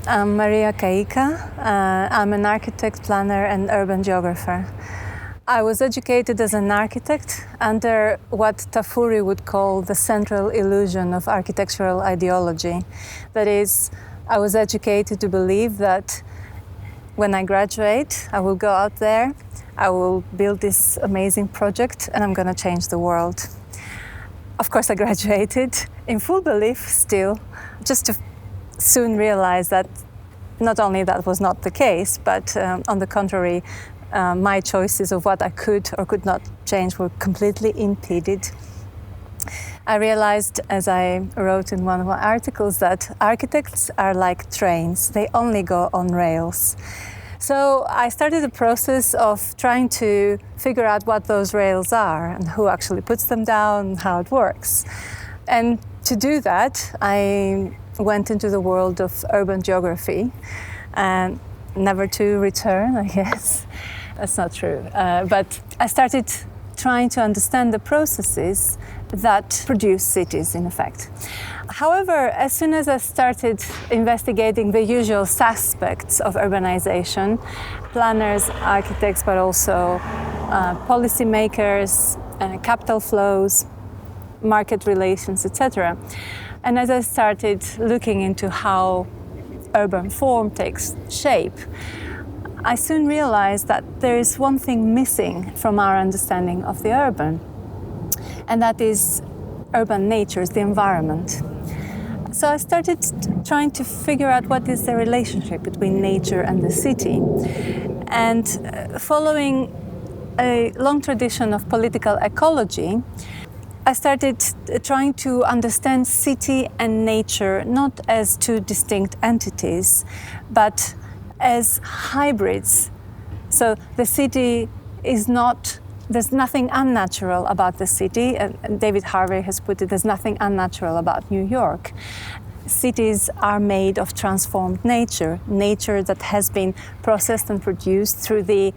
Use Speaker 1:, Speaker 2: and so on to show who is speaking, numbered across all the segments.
Speaker 1: I'm Maria Kaika. I'm an architect, planner, and urban geographer. I was educated as an architect under what Tafuri would call the central illusion of architectural ideology. That is, I was educated to believe that when I graduate, I will go out there, I will build this amazing project, and I'm going to change the world. Of course, I graduated in full belief still, just to soon realize that not only that was not the case, but on the contrary, my choices of what I could or could not change were completely impeded. I realized, as I wrote in one of my articles, that architects are like trains. They only go on rails. So I started the process of trying to figure out what those rails are and who actually puts them down and how it works. And to do that, I went into the world of urban geography, and never to return, I guess. That's not true. But I started trying to understand the processes that produce cities, in effect. However, as soon as I started investigating the usual suspects of urbanization, planners, architects, but also policymakers, capital flows, market relations, etc. And as I started looking into how urban form takes shape, I soon realized that there is one thing missing from our understanding of the urban, and that is urban natures, the environment. So I started trying to figure out what is the relationship between nature and the city. And following a long tradition of political ecology, I started trying to understand city and nature not as two distinct entities, but as hybrids. So the city is not, there's nothing unnatural about the city, and David Harvey has put it, there's nothing unnatural about New York. Cities are made of transformed nature, nature that has been processed and produced through the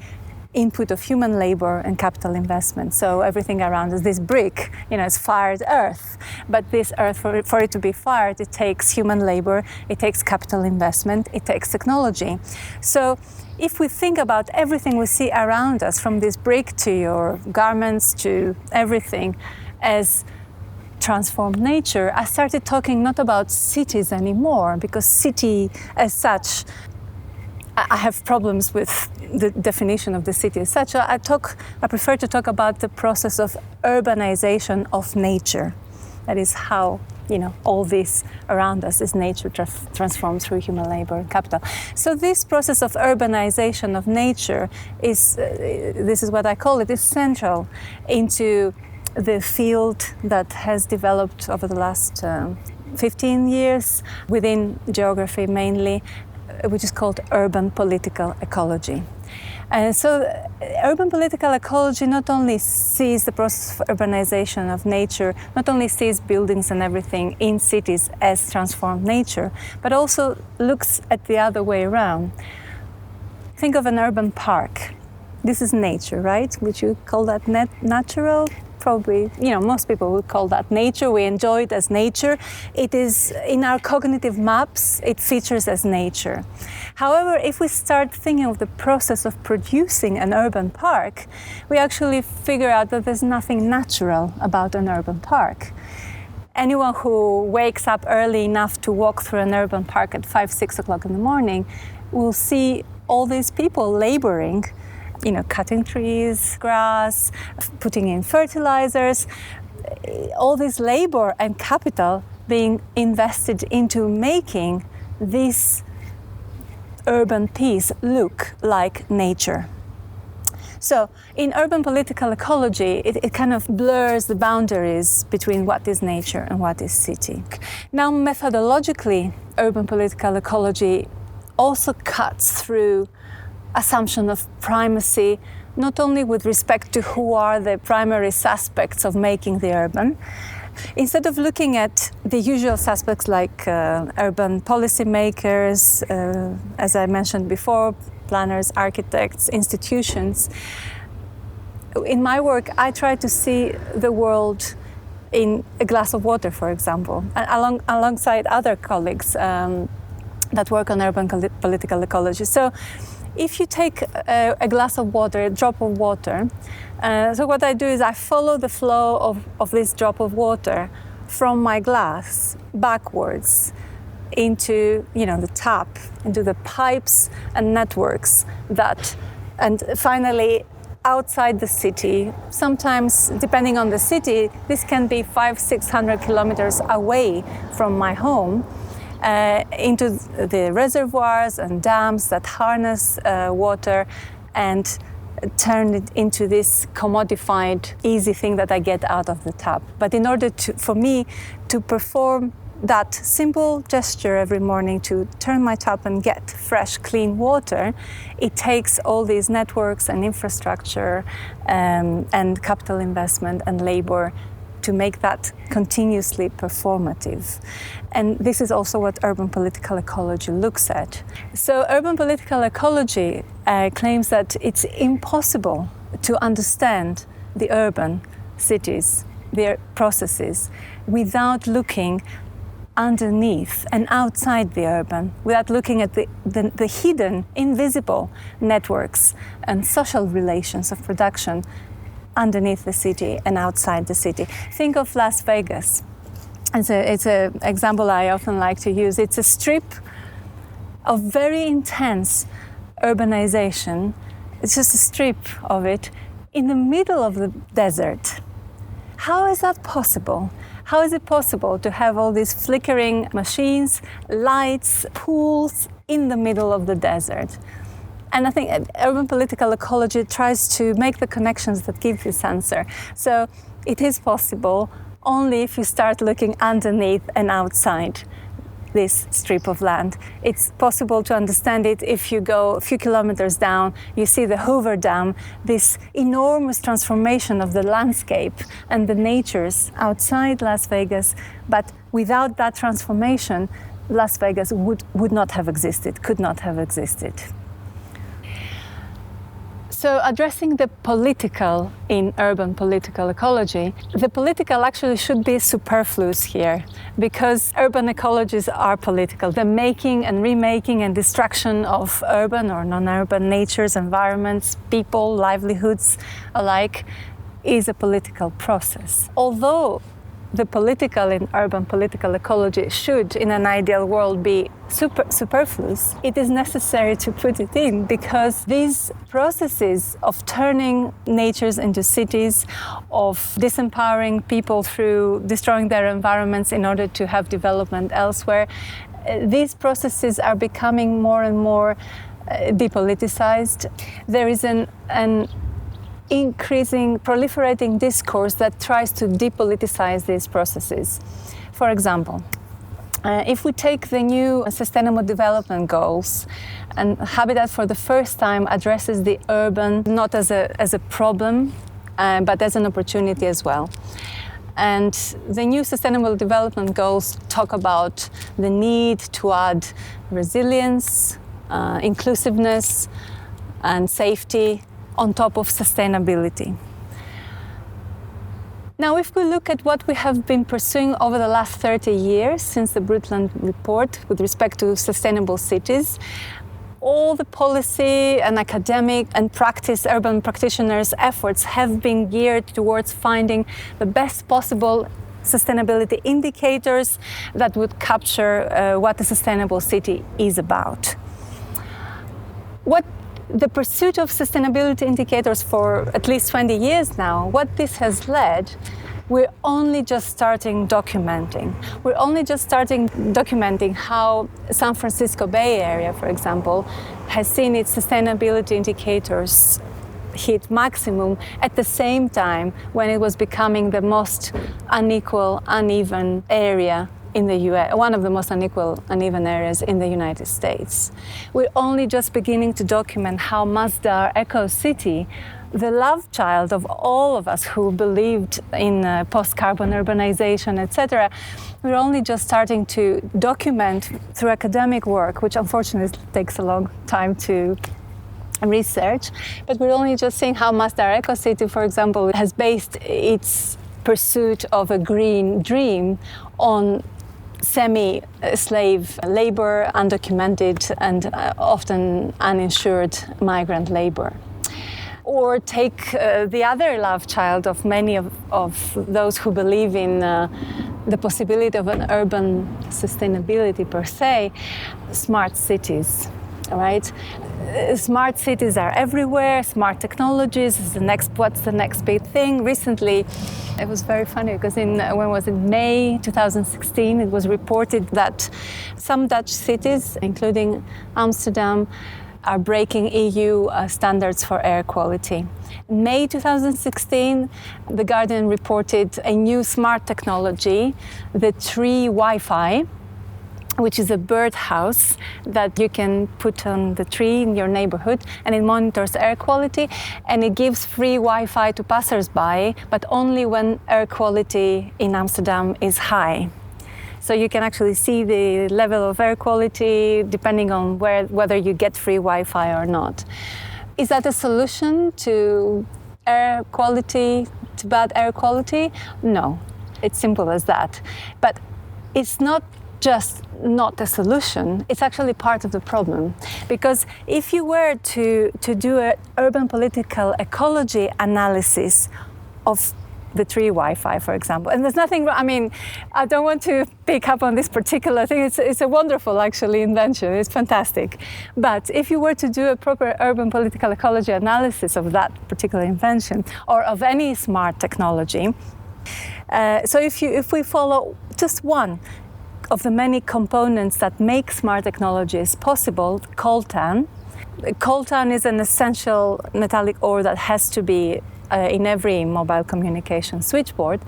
Speaker 1: input of human labor and capital investment. So everything around us, this brick, it's fired earth. But this earth, for it to be fired, it takes human labor, it takes capital investment, it takes technology. So if we think about everything we see around us, from this brick to your garments to everything, as transformed nature, I started talking not about cities anymore, because city as such, I have problems with the definition of the city as such. I prefer to talk about the process of urbanization of nature. That is how, all this around us is nature transformed through human labor and capital. So this process of urbanization of nature is, this is what I call it, is central into the field that has developed over the last 15 years within geography mainly, which is called urban political ecology. And so urban political ecology not only sees the process of urbanization of nature, not only sees buildings and everything in cities as transformed nature, but also looks at the other way around. Think of an urban park. This is nature, right? Would you call that natural? Probably, most people would call that nature. We enjoy it as nature. It is, in our cognitive maps, it features as nature. However, if we start thinking of the process of producing an urban park, we actually figure out that there's nothing natural about an urban park. Anyone who wakes up early enough to walk through an urban park at 5, 6 o'clock in the morning will see all these people laboring, cutting trees, grass, putting in fertilizers, all this labor and capital being invested into making this urban piece look like nature. So in urban political ecology, it kind of blurs the boundaries between what is nature and what is city. Now, methodologically, urban political ecology also cuts through assumption of primacy, not only with respect to who are the primary suspects of making the urban. Instead of looking at the usual suspects like urban policymakers, as I mentioned before, planners, architects, institutions, in my work I try to see the world in a glass of water, for example, alongside other colleagues. that work on urban political ecology. So if you take a glass of water, a drop of water, so what I do is I follow the flow of this drop of water from my glass backwards into, the tap, into the pipes and networks and finally outside the city. Sometimes, depending on the city, this can be 500-600 kilometers away from my home, into the reservoirs and dams that harness water and turn it into this commodified, easy thing that I get out of the tap. But in order for me to perform that simple gesture every morning to turn my tap and get fresh, clean water, it takes all these networks and infrastructure and capital investment and labor to make that continuously performative. And this is also what urban political ecology looks at. So urban political ecology claims that it's impossible to understand the urban cities, their processes, without looking underneath and outside the urban, without looking at the hidden, invisible networks and social relations of production underneath the city and outside the city. Think of Las Vegas. It's an example I often like to use. It's a strip of very intense urbanization. It's just a strip of it in the middle of the desert. How is that possible? How is it possible to have all these flickering machines, lights, pools in the middle of the desert? And I think urban political ecology tries to make the connections that give this answer. So it is possible only if you start looking underneath and outside this strip of land. It's possible to understand it if you go a few kilometers down, you see the Hoover Dam, this enormous transformation of the landscape and the natures outside Las Vegas. But without that transformation, Las Vegas would not have existed, could not have existed. So addressing the political in urban political ecology, the political actually should be superfluous here because urban ecologies are political. The making and remaking and destruction of urban or non-urban natures, environments, people, livelihoods alike is a political process. Although the political in urban political ecology should, in an ideal world, be superfluous, it is necessary to put it in because these processes of turning natures into cities, of disempowering people through destroying their environments in order to have development elsewhere, these processes are becoming more and more depoliticized. There is an increasing, proliferating discourse that tries to depoliticize these processes. For example, if we take the new Sustainable Development Goals, and Habitat for the first time addresses the urban not as a problem, but as an opportunity as well. And the new Sustainable Development Goals talk about the need to add resilience, inclusiveness, and safety on top of sustainability. Now, if we look at what we have been pursuing over the last 30 years since the Brundtland Report with respect to sustainable cities, all the policy and academic and urban practitioners' efforts have been geared towards finding the best possible sustainability indicators that would capture what a sustainable city is about. What the pursuit of sustainability indicators for at least 20 years now, what this has led, we're only just starting documenting. We're only just starting documenting how San Francisco Bay Area, for example, has seen its sustainability indicators hit maximum at the same time when it was becoming the most unequal, uneven area in the US, one of the most unequal, uneven areas in the United States. We're only just beginning to document how Masdar Eco City, the love child of all of us who believed in post-carbon urbanization, etc., we're only just starting to document through academic work, which unfortunately takes a long time to research, but we're only just seeing how Masdar Eco City, for example, has based its pursuit of a green dream on semi-slave labor, undocumented and often uninsured migrant labor. Or take the other love child of many of those who believe in the possibility of an urban sustainability per se, smart cities, right? Smart cities are everywhere, smart technologies is what's the next big thing. Recently, it was very funny because when was it, May 2016, it was reported that some Dutch cities, including Amsterdam, are breaking EU standards for air quality. In May 2016, The Guardian reported a new smart technology, the tree Wi-Fi, which is a bird house that you can put on the tree in your neighborhood, and it monitors air quality, and it gives free Wi-Fi to passers-by, but only when air quality in Amsterdam is high. So you can actually see the level of air quality depending on whether you get free Wi-Fi or not. Is that a solution to air quality, to bad air quality? No, it's simple as that. But it's not just not a solution, it's actually part of the problem. Because if you were to do an urban political ecology analysis of the tree Wi-Fi, for example. And there's nothing wrong, I mean, I don't want to pick up on this particular thing. It's a wonderful, actually, invention. It's fantastic. But if you were to do a proper urban political ecology analysis of that particular invention or of any smart technology, so if we follow just one of the many components that make smart technologies possible, coltan. Coltan is an essential metallic ore that has to be in every mobile communication switchboard.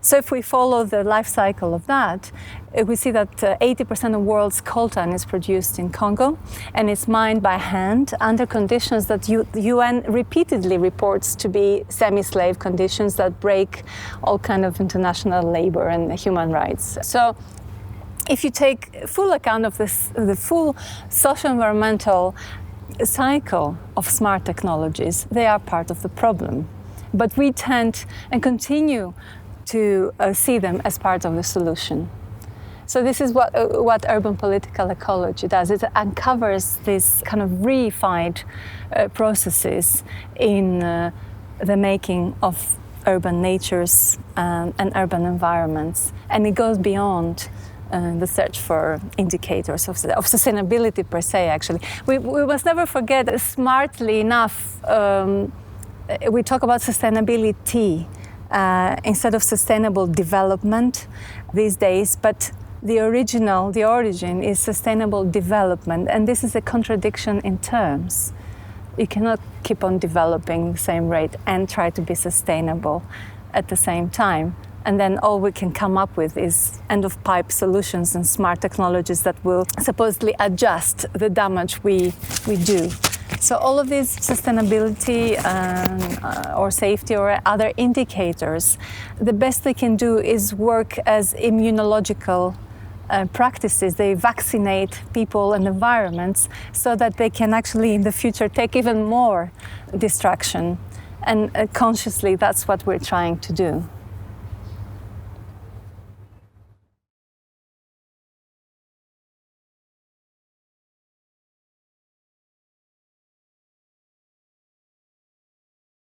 Speaker 1: So if we follow the life cycle of that, we see that 80% of the world's coltan is produced in Congo, and it's mined by hand under conditions that UN repeatedly reports to be semi-slave conditions that break all kind of international labor and human rights. So if you take full account of this, the full socio-environmental cycle of smart technologies, they are part of the problem. But we tend and continue to see them as part of the solution. So this is what urban political ecology does. It uncovers these kind of refined processes in the making of urban natures and urban environments. And it goes beyond the search for indicators of sustainability per se, actually. We must never forget that, smartly enough, we talk about sustainability instead of sustainable development these days, but the origin is sustainable development, and this is a contradiction in terms. You cannot keep on developing the same rate and try to be sustainable at the same time. And then all we can come up with is end-of-pipe solutions and smart technologies that will supposedly adjust the damage we do. So all of these sustainability or safety or other indicators, the best they can do is work as immunological practices. They vaccinate people and environments so that they can actually in the future take even more destruction. And consciously, that's what we're trying to do.